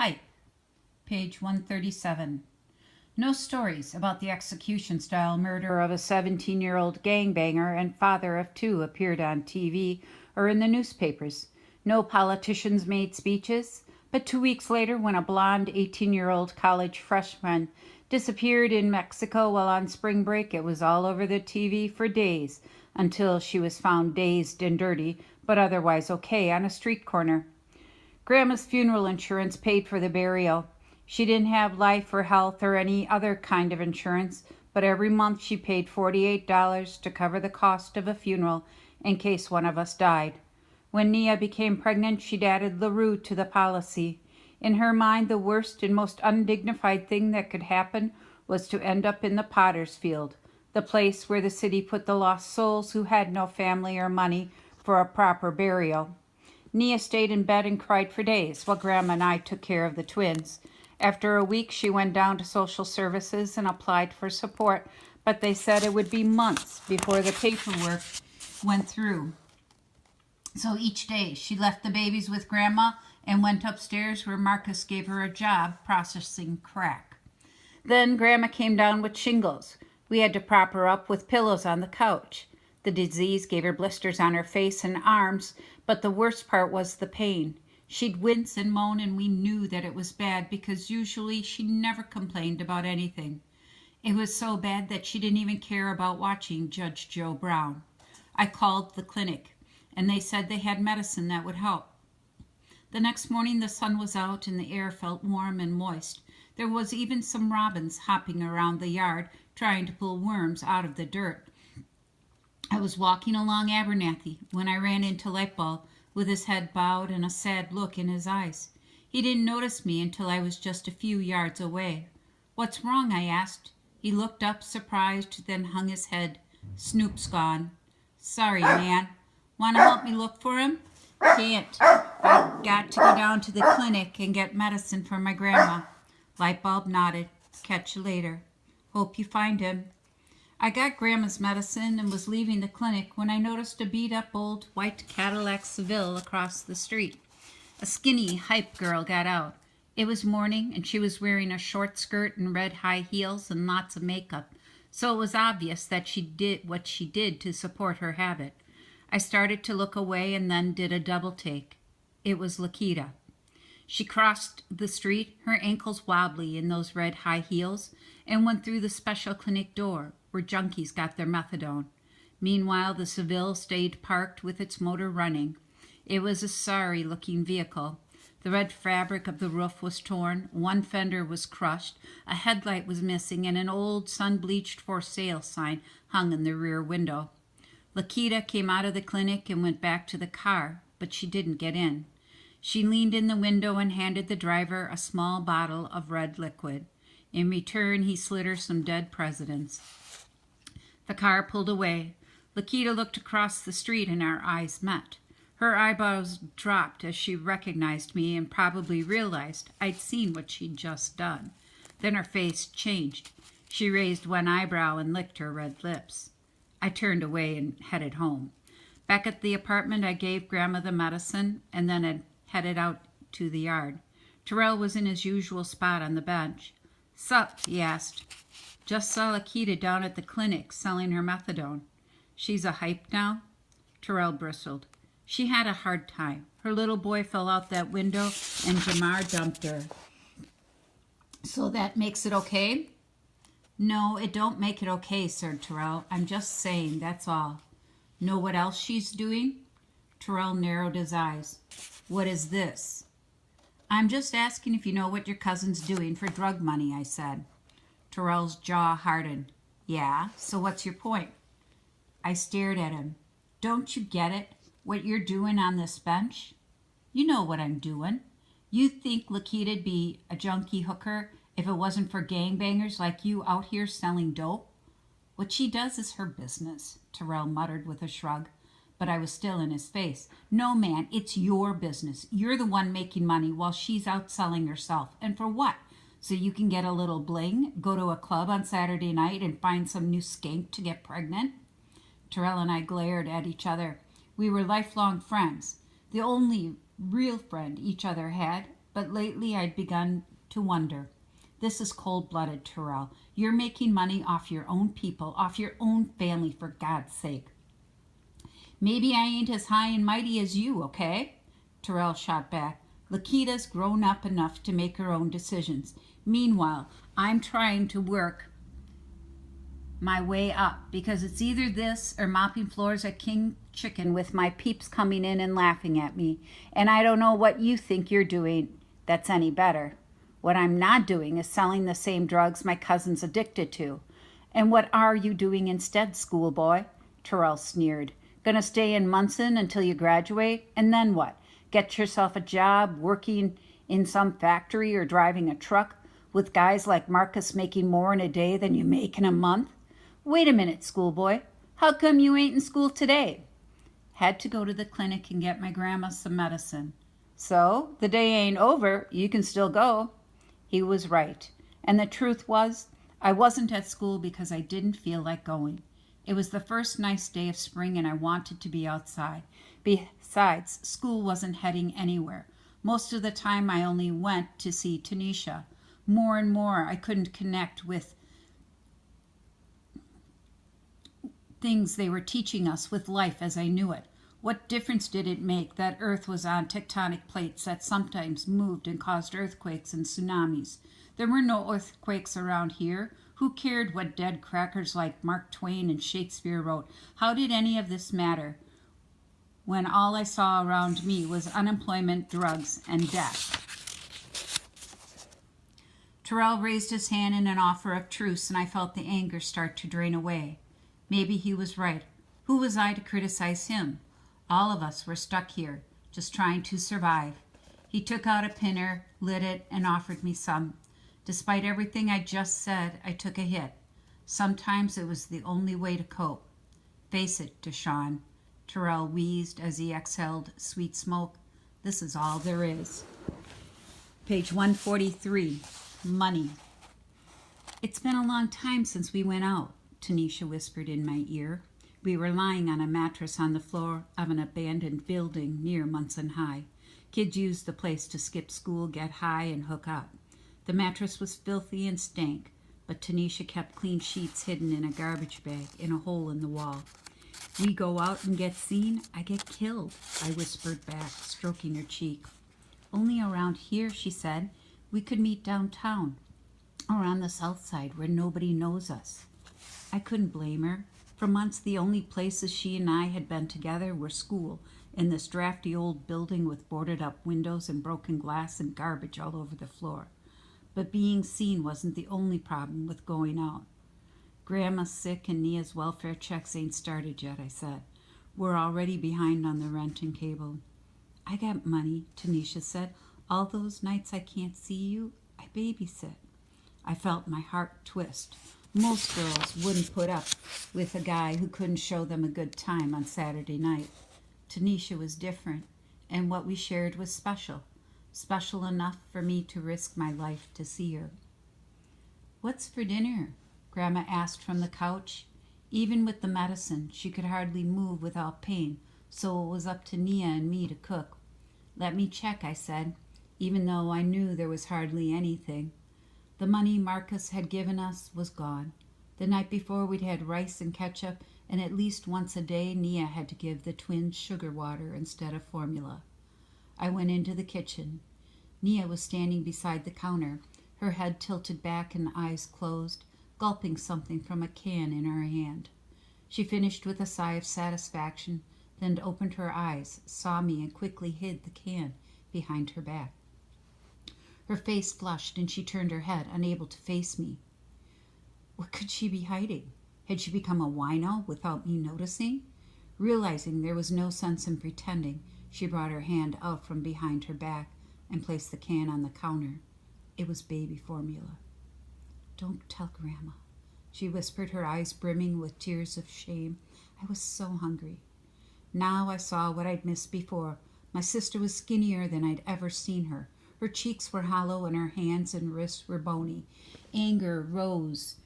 Type, page 137. No stories about the execution-style murder of a 17-year-old gangbanger and father of two appeared on TV or in the newspapers. No politicians made speeches, but 2 weeks later, when a blonde 18-year-old college freshman disappeared in Mexico while on spring break, it was all over the TV for days, until she was found dazed and dirty, but otherwise okay, on a street corner. Grandma's funeral insurance paid for the burial. She didn't have life or health or any other kind of insurance, but every month she paid $48 to cover the cost of a funeral in case one of us died. When Nia became pregnant, she'd added LaRue to the policy. In her mind, the worst and most undignified thing that could happen was to end up in the Potter's Field, the place where the city put the lost souls who had no family or money for a proper burial. Nia stayed in bed and cried for days while Grandma and I took care of the twins. After a week, she went down to social services and applied for support, but they said it would be months before the paperwork went through. So each day, she left the babies with Grandma and went upstairs where Marcus gave her a job processing crack. Then Grandma came down with shingles. We had to prop her up with pillows on the couch. The disease gave her blisters on her face and arms, but the worst part was the pain. She'd wince and moan, and we knew that it was bad because usually she never complained about anything. It was so bad that she didn't even care about watching Judge Joe Brown. I called the clinic, and they said they had medicine that would help. The next morning the sun was out and the air felt warm and moist. There was even some robins hopping around the yard trying to pull worms out of the dirt. I was walking along Abernathy when I ran into Lightbulb with his head bowed and a sad look in his eyes. He didn't notice me until I was just a few yards away. "What's wrong?" I asked. He looked up, surprised, then hung his head. "Snoop's gone." "Sorry, man. Want to help me look for him?" "Can't. I've got to go down to the clinic and get medicine for my grandma." Lightbulb nodded. "Catch you later. Hope you find him." I got Grandma's medicine and was leaving the clinic when I noticed a beat-up old white Cadillac Seville across the street. A skinny, hype girl got out. It was morning, and she was wearing a short skirt and red high heels and lots of makeup, so it was obvious that she did what she did to support her habit. I started to look away and then did a double take. It was Lakita. She crossed the street, her ankles wobbly in those red high heels, and went through the special clinic door where junkies got their methadone. Meanwhile, the Seville stayed parked with its motor running. It was a sorry-looking vehicle. The red fabric of the roof was torn, one fender was crushed, a headlight was missing, and an old sun-bleached for sale sign hung in the rear window. Lakita came out of the clinic and went back to the car, but she didn't get in. She leaned in the window and handed the driver a small bottle of red liquid. In return, he slid her some dead presidents. The car pulled away. Lakita looked across the street and our eyes met. Her eyebrows dropped as she recognized me and probably realized I'd seen what she'd just done. Then her face changed. She raised one eyebrow and licked her red lips. I turned away and headed home. Back at the apartment, I gave Grandma the medicine and then headed out to the yard. Terrell was in his usual spot on the bench. "Sup?" he asked. "Just saw Lakita down at the clinic selling her methadone." "She's a hype now?" Terrell bristled. "She had a hard time. Her little boy fell out that window and Jamar dumped her." "So that makes it okay?" "No, it don't make it okay, Sir Terrell. I'm just saying, that's all." "Know what else she's doing?" Terrell narrowed his eyes. "What is this?" "I'm just asking if you know what your cousin's doing for drug money," I said. Terrell's jaw hardened. "Yeah, so what's your point?" I stared at him. "Don't you get it? What you're doing on this bench?" "You know what I'm doing. You think Lakita'd be a junkie hooker if it wasn't for gangbangers like you out here selling dope?" "What she does is her business," Terrell muttered with a shrug. But I was still in his face. "No, man, it's your business. You're the one making money while she's out selling herself. And for what? So you can get a little bling, go to a club on Saturday night, and find some new skank to get pregnant?" Terrell and I glared at each other. We were lifelong friends, the only real friend each other had. but lately I'd begun to wonder. This is cold-blooded, Terrell. You're making money off your own people, off your own family, for God's sake. Maybe I ain't as high and mighty as you, okay? Terrell shot back. Lakita's grown up enough to make her own decisions. Meanwhile, I'm trying to work my way up because it's either this or mopping floors at King Chicken with my peeps coming in and laughing at me. And I don't know what you think you're doing that's any better. What I'm not doing is selling the same drugs my cousin's addicted to. And what are you doing instead, schoolboy? Terrell sneered. Gonna stay in Munson until you graduate? And then what? Get yourself a job working in some factory or driving a truck with guys like Marcus making more in a day than you make in a month? Wait a minute, schoolboy. How come you ain't in school today? Had to go to the clinic and get my grandma some medicine. So, the day ain't over. You can still go. He was right. And the truth was, I wasn't at school because I didn't feel like going. It was the first nice day of spring and I wanted to be outside. Besides, school wasn't heading anywhere. Most of the time I only went to see Tanisha. More and more I couldn't connect with things they were teaching us, with life as I knew it. What difference did it make that Earth was on tectonic plates that sometimes moved and caused earthquakes and tsunamis? There were no earthquakes around here. Who cared what dead crackers like Mark Twain and Shakespeare wrote? How did any of this matter when all I saw around me was unemployment, drugs, and death? Terrell raised his hand in an offer of truce, and I felt the anger start to drain away. Maybe he was right. Who was I to criticize him? All of us were stuck here, just trying to survive. He took out a pinner, lit it, and offered me some. Despite everything I just said, I took a hit. Sometimes it was the only way to cope. Face it, Deshawn, Terrell wheezed as he exhaled sweet smoke. This is all there is. Page 143, money. It's been a long time since we went out, Tanisha whispered in my ear. We were lying on a mattress on the floor of an abandoned building near Munson High. Kids used the place to skip school, get high, and hook up. The mattress was filthy and stank, but Tanisha kept clean sheets hidden in a garbage bag in a hole in the wall. We go out and get seen, I get killed, I whispered back, stroking her cheek. Only around here, she said. We could meet downtown or on the south side where nobody knows us. I couldn't blame her. For months, the only places she and I had been together were school, in this drafty old building with boarded-up windows and broken glass and garbage all over the floor. But being seen wasn't the only problem with going out. Grandma's sick and Nia's welfare checks ain't started yet, I said. We're already behind on the rent and cable. I got money, Tanisha said. All those nights I can't see you, I babysit. I felt my heart twist. Most girls wouldn't put up with a guy who couldn't show them a good time on Saturday night. Tanisha was different, and what we shared was special. Special enough for me to risk my life to see her. What's for dinner? Grandma asked from the couch. Even with the medicine, she could hardly move without pain, so it was up to Nia and me to cook. Let me check, I said, even though I knew there was hardly anything. The money Marcus had given us was gone. The night before, we'd had rice and ketchup, and at least once a day Nia had to give the twins sugar water instead of formula. I went into the kitchen. Nia was standing beside the counter, her head tilted back and eyes closed, gulping something from a can in her hand. She finished with a sigh of satisfaction, then opened her eyes, saw me, and quickly hid the can behind her back. Her face flushed, and she turned her head, unable to face me. What could she be hiding? Had she become a wino without me noticing? Realizing there was no sense in pretending, she brought her hand out from behind her back and placed the can on the counter. It was baby formula. Don't tell Grandma, she whispered, her eyes brimming with tears of shame. I was so hungry. Now I saw what I'd missed before. My sister was skinnier than I'd ever seen her. Her cheeks were hollow and her hands and wrists were bony. Anger rose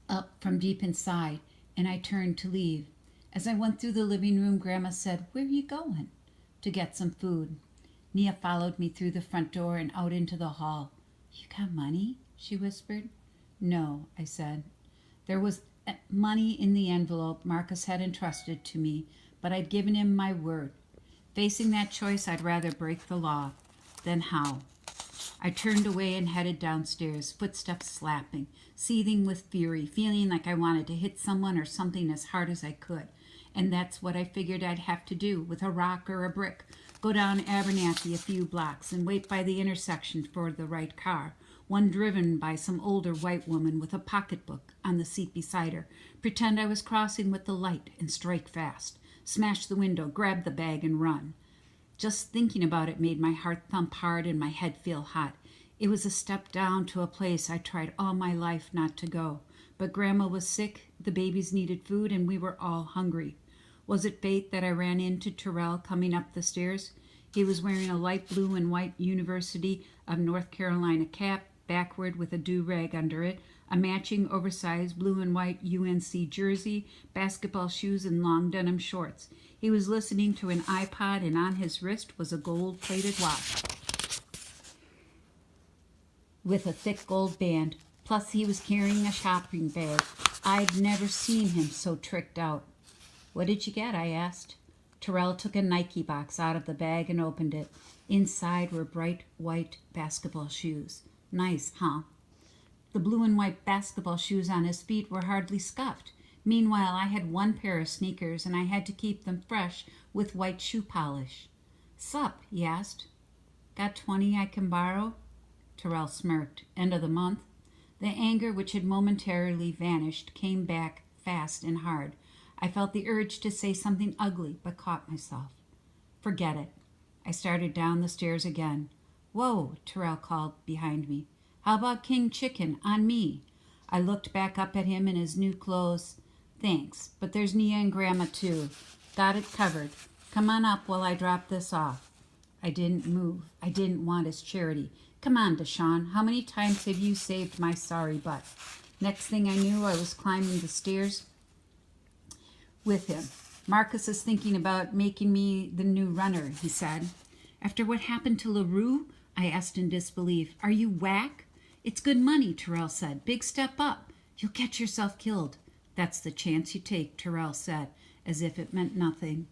up from deep inside, and I turned to leave. As I went through the living room, Grandma said, "Where are you going?" "To get some food." Nia followed me through the front door and out into the hall. You got money? She whispered. No, I said. There was money in the envelope Marcus had entrusted to me, but I'd given him my word. Facing that choice, I'd rather break the law. Then how? I turned away and headed downstairs, footsteps slapping, seething with fury, feeling like I wanted to hit someone or something as hard as I could. And that's what I figured I'd have to do with a rock or a brick. Go down Abernathy a few blocks and wait by the intersection for the right car, one driven by some older white woman with a pocketbook on the seat beside her. Pretend I was crossing with the light and strike fast. Smash the window, grab the bag, and run. Just thinking about it made my heart thump hard and my head feel hot. It was a step down to a place I tried all my life not to go. But Grandma was sick, the babies needed food, and we were all hungry. Was it fate that I ran into Terrell coming up the stairs? He was wearing a light blue and white University of North Carolina cap, backward with a do-rag under it, a matching oversized blue and white UNC jersey, basketball shoes, and long denim shorts. He was listening to an iPod, and on his wrist was a gold-plated watch with a thick gold band. Plus, he was carrying a shopping bag. I'd never seen him so tricked out. What did you get? I asked. Terrell took a Nike box out of the bag and opened it. Inside were bright white basketball shoes. Nice, huh? The blue and white basketball shoes on his feet were hardly scuffed. Meanwhile, I had one pair of sneakers, and I had to keep them fresh with white shoe polish. Sup? He asked. Got 20 I can borrow? Terrell smirked. End of the month? The anger which had momentarily vanished came back fast and hard. I felt the urge to say something ugly, but caught myself. Forget it. I started down the stairs again. Whoa, Terrell called behind me. How about King Chicken? On me. I looked back up at him in his new clothes. Thanks, but there's Nia and Grandma too. Got it covered. Come on up while I drop this off. I didn't move. I didn't want his charity. Come on, Deshawn. How many times have you saved my sorry butt? Next thing I knew, I was climbing the stairs with him. Marcus is thinking about making me the new runner, he said. After what happened to LaRue? I asked in disbelief. Are you whack? It's good money, Terrell said. Big step up. You'll get yourself killed. That's the chance you take, Terrell said, as if it meant nothing.